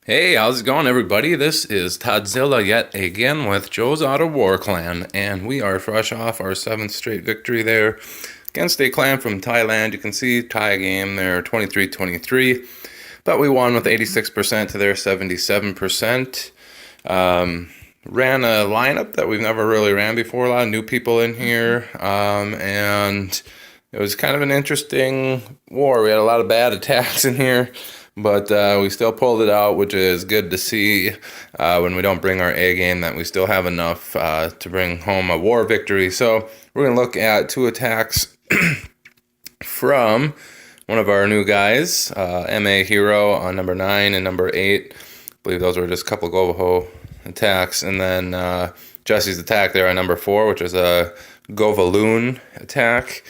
Hey, how's it going, everybody? This is Todzilla yet again with Joe's Auto War Clan, and we are fresh off our 7th straight victory there against a clan from Thailand. You can see tie game there, 23-23, but we won with 86% to their 77%. Ran a lineup that we've never really ran before, a lot of new people in here, and it was kind of an interesting war. We had a lot of bad attacks in here. But we still pulled it out, which is good to see when we don't bring our A game, that we still have enough to bring home a war victory. So we're going to look at 2 attacks from one of our new guys, MA Hero on number 9 and number 8. I believe those were just a couple of GoVaLo attacks. And then Jesse's attack there on number 4, which is a GoVaLoon attack.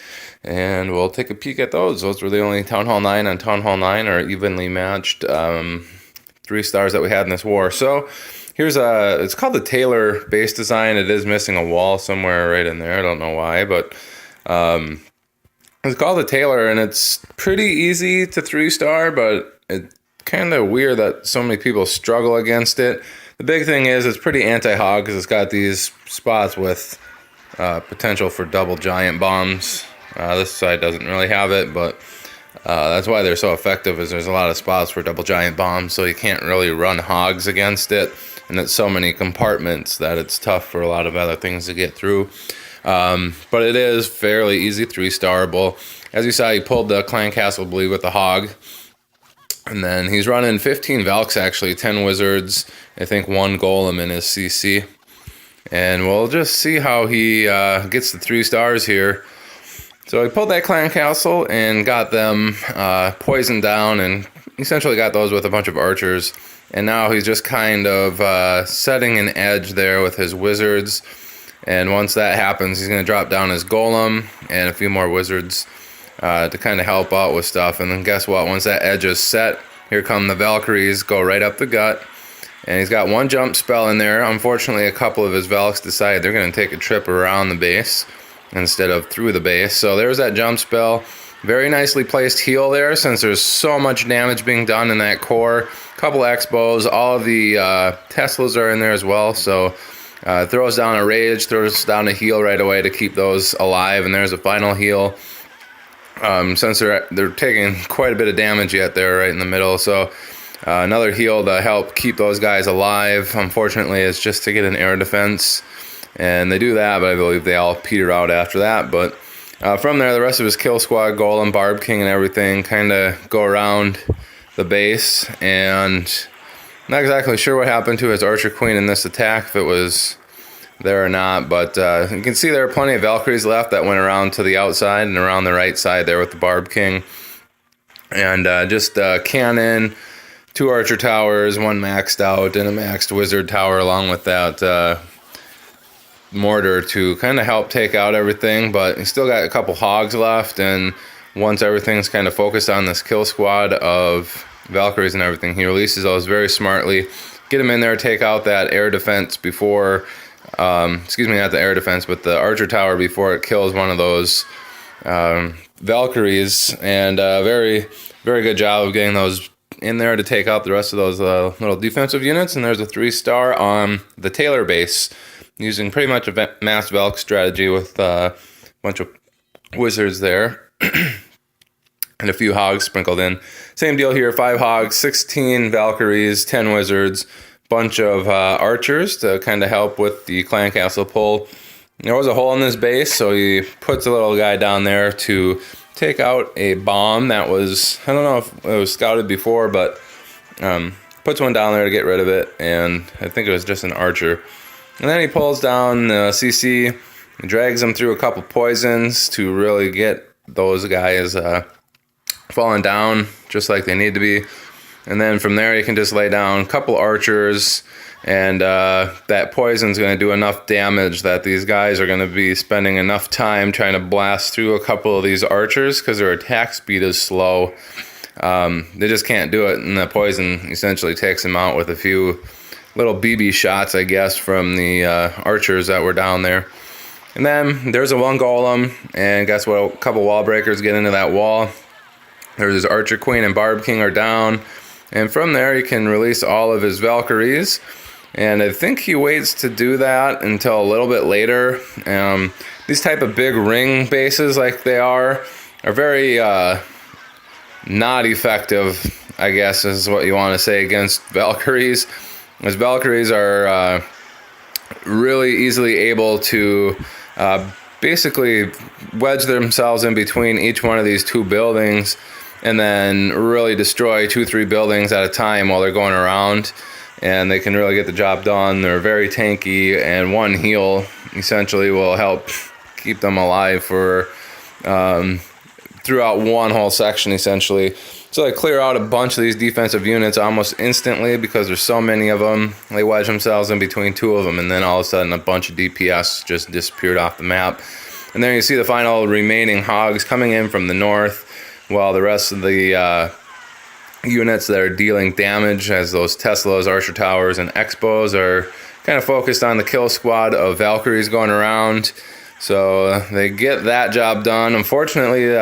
And we'll take a peek at those. Those were the only Town Hall 9 on Town Hall 9, or evenly matched 3 stars that we had in this war. So here's it's called the Tailor base design. It is missing a wall somewhere right in there. I don't know why, but it's called the Tailor, and it's pretty easy to 3-star, but it's kind of weird that so many people struggle against it. The big thing is it's pretty anti-hog because it's got these spots with potential for double giant bombs. This side doesn't really have it, but that's why they're so effective, is there's a lot of spots for double giant bombs, so you can't really run hogs against it, and it's so many compartments that it's tough for a lot of other things to get through. But it is fairly easy 3-starable. As you saw, he pulled the clan castle, I believe, with the hog, and then he's running 15 Valks, actually, 10 wizards, I think 1 golem in his CC, and we'll just see how he gets the 3 stars here. So he pulled that clan castle and got them poisoned down, and essentially got those with a bunch of archers. And now he's just kind of setting an edge there with his wizards. And once that happens, he's going to drop down his golem and a few more wizards to kind of help out with stuff. And then guess what? Once that edge is set, here come the Valkyries, go right up the gut. And he's got 1 jump spell in there. Unfortunately, a couple of his Valks decide they're going to take a trip around the base instead of through the base. So there's that jump spell. Very nicely placed heal there, since there's so much damage being done in that core. Couple Expos, all of the Teslas are in there as well. So throws down a rage, throws down a heal right away to keep those alive, and there's a final heal. Since they're taking quite a bit of damage yet there right in the middle. So another heal to help keep those guys alive. Unfortunately, it's just to get an air defense. And they do that, but I believe they all peter out after that. But from there, the rest of his kill squad, Golem, Barb King, and everything kind of go around the base. And not exactly sure what happened to his Archer Queen in this attack, if it was there or not. But you can see there are plenty of Valkyries left that went around to the outside and around the right side there with the Barb King. And just cannon, 2 Archer Towers, 1 maxed out, and a maxed Wizard Tower along with that mortar to kind of help take out everything. But he's still got a couple hogs left, and once everything's kind of focused on this kill squad of Valkyries and everything, he releases those very smartly, get him in there, take out that air defense before excuse me, not the air defense, but the Archer Tower before it kills one of those Valkyries. And very good job of getting those in there to take out the rest of those little defensive units. And there's a 3-star on the Tailor base, using pretty much a mass Valk strategy with a bunch of wizards there. And a few hogs sprinkled in. Same deal here, 5 hogs, 16 Valkyries, 10 wizards, bunch of archers to kind of help with the clan castle pull. There was a hole in this base, so he puts a little guy down there to take out a bomb that was, I don't know if it was scouted before, but puts one down there to get rid of it, and I think it was just an archer. And then he pulls down the CC, drags them through a couple poisons to really get those guys falling down just like they need to be. And then from there, you can just lay down a couple archers, and that poison's going to do enough damage that these guys are going to be spending enough time trying to blast through a couple of these archers because their attack speed is slow. They just can't do it, and the poison essentially takes them out with a few little BB shots, I guess, from the archers that were down there. And then there's a 1 golem, and guess what? A couple wall breakers get into that wall. There's his Archer Queen and Barb King are down, And from there, he can release all of his Valkyries. And I think he waits to do that until a little bit later. These type of big ring bases like they are very not effective, I guess is what you want to say, against Valkyries. As Valkyries are really easily able to basically wedge themselves in between each one of these two buildings and then really destroy 2-3 buildings at a time while they're going around, and they can really get the job done. They're very tanky, and one heal essentially will help keep them alive for throughout one whole section essentially. So they clear out a bunch of these defensive units almost instantly because there's so many of them. They wedge themselves in between two of them, and then all of a sudden a bunch of DPS just disappeared off the map. And then you see the final remaining hogs coming in from the north, while the rest of the units that are dealing damage, as those Teslas, Archer Towers, and Expos, are kind of focused on the kill squad of Valkyries going around. So they get that job done. Unfortunately,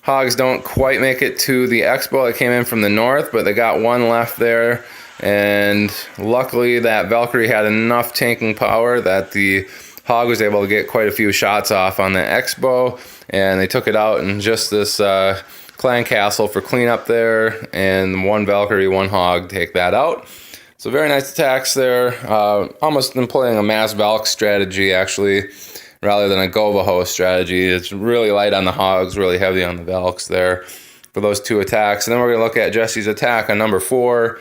hogs don't quite make it to the Expo that came in from the north, but they got one left there. And luckily that Valkyrie had enough tanking power that the hog was able to get quite a few shots off on the Expo, and they took it out in just this clan castle for cleanup there, and one Valkyrie, one hog take that out. So very nice attacks there, almost employing a mass Valk strategy actually, rather than a GoVaLo strategy. It's really light on the hogs, really heavy on the Valks there for those two attacks. And then we're going to look at Jesse's attack on number 4.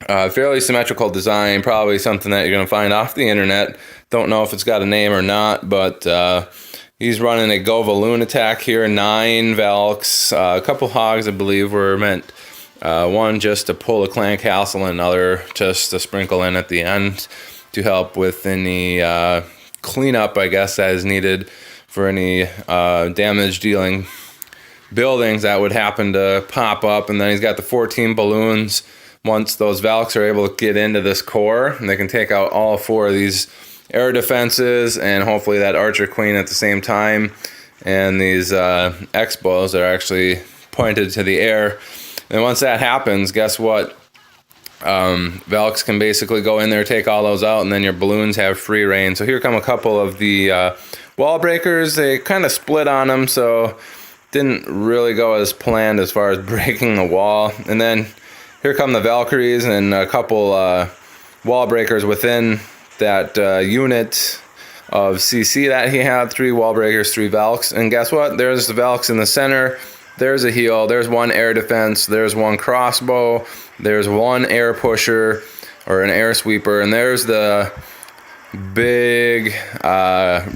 Fairly symmetrical design, probably something that you're going to find off the internet. Don't know if it's got a name or not, but he's running a GoVaLoon attack here. 9 Valks, a couple hogs I believe were meant. One just to pull a clan castle, and another just to sprinkle in at the end to help with any cleanup, I guess, that is needed for any damage dealing buildings that would happen to pop up. And then he's got the 14 balloons. Once those Valks are able to get into this core, and they can take out all 4 of these air defenses, and hopefully that Archer Queen at the same time, and these Expos that are actually pointed to the air. And once that happens, guess what? Valks can basically go in there, take all those out, and then your balloons have free reign. So here come a couple of the wall breakers. They kind of split on them, so didn't really go as planned as far as breaking the wall. And then here come the Valkyries and a couple wall breakers within that unit of CC that he had. 3 wall breakers, 3 Valks. And guess what? There's the Valks in the center. There's a heal. There's one air defense. There's one crossbow. There's one air pusher or an air sweeper. And there's the big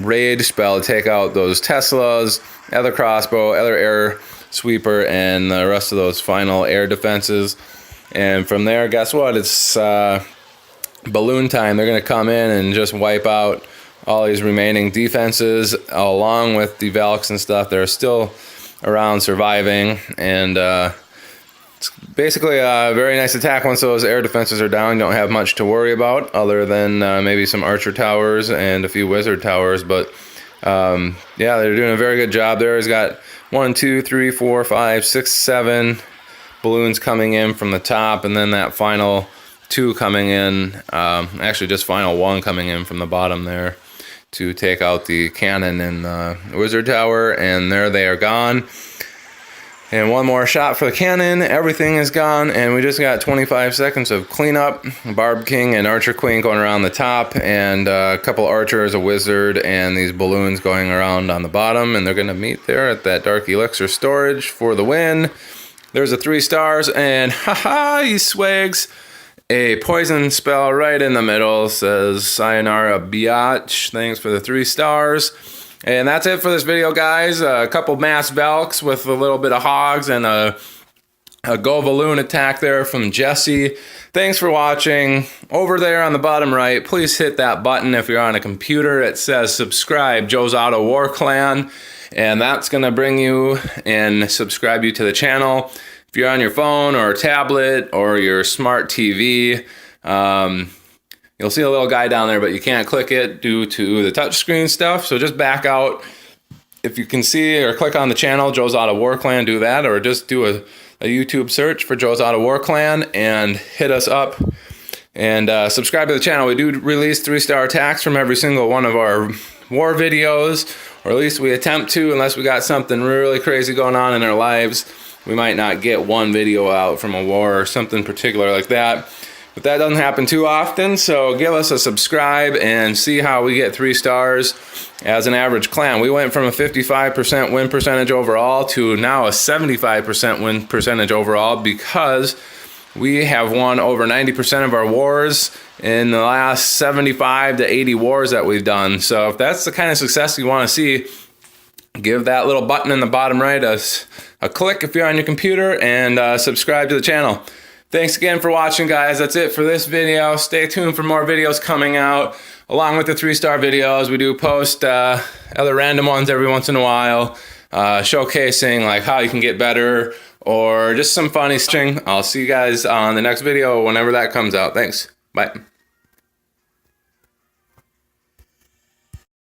raid spell to take out those Teslas, other crossbow, other air sweeper, and the rest of those final air defenses. And from there, guess what? It's balloon time. They're going to come in and just wipe out all these remaining defenses along with the Valks and stuff. They're still around surviving, and it's basically a very nice attack. Once those air defenses are down, you don't have much to worry about other than maybe some Archer Towers and a few Wizard Towers. But yeah, they're doing a very good job there. He's got 1, 2, 3, 4, 5, 6, 7 balloons coming in from the top, and then that final 2 coming in, actually just final 1 coming in from the bottom there to take out the cannon and the Wizard Tower, and there they are gone. And one more shot for the cannon, everything is gone, and we just got 25 seconds of cleanup. Barb King and Archer Queen going around the top, and a couple archers, a wizard, and these balloons going around on the bottom, and they're going to meet there at that Dark Elixir storage for the win. There's a 3 stars, and haha, he swags a poison spell right in the middle. Says sayonara biatch. Thanks for the 3 stars. And that's it for this video, guys. A couple mass Valks with a little bit of hogs and a GoVaLoon attack there from Jesse. Thanks for watching. Over there on the bottom right, please hit that button if you're on a computer. It says subscribe, Joe's Auto War Clan. And that's going to bring you and subscribe you to the channel. If you're on your phone or tablet or your smart TV, you'll see a little guy down there, but you can't click it due to the touchscreen stuff. So just back out. If you can see or click on the channel, Joe's Auto War Clan, do that, or just do a a YouTube search for Joe's Auto War Clan and hit us up. And subscribe to the channel. We do release 3-star attacks from every single one of our war videos, or at least we attempt to, unless we got something really crazy going on in our lives. We might not get one video out from a war or something particular like that. But that doesn't happen too often, so give us a subscribe and see how we get 3 stars as an average clan. We went from a 55% win percentage overall to now a 75% win percentage overall because we have won over 90% of our wars in the last 75 to 80 wars that we've done. So if that's the kind of success you want to see, give that little button in the bottom right a click if you're on your computer, and subscribe to the channel. Thanks again for watching, guys. That's it for this video. Stay tuned for more videos coming out. Along with the 3-star videos, we do post other random ones every once in a while, showcasing like how you can get better or just some funny string. I'll see you guys on the next video whenever that comes out. Thanks. Bye.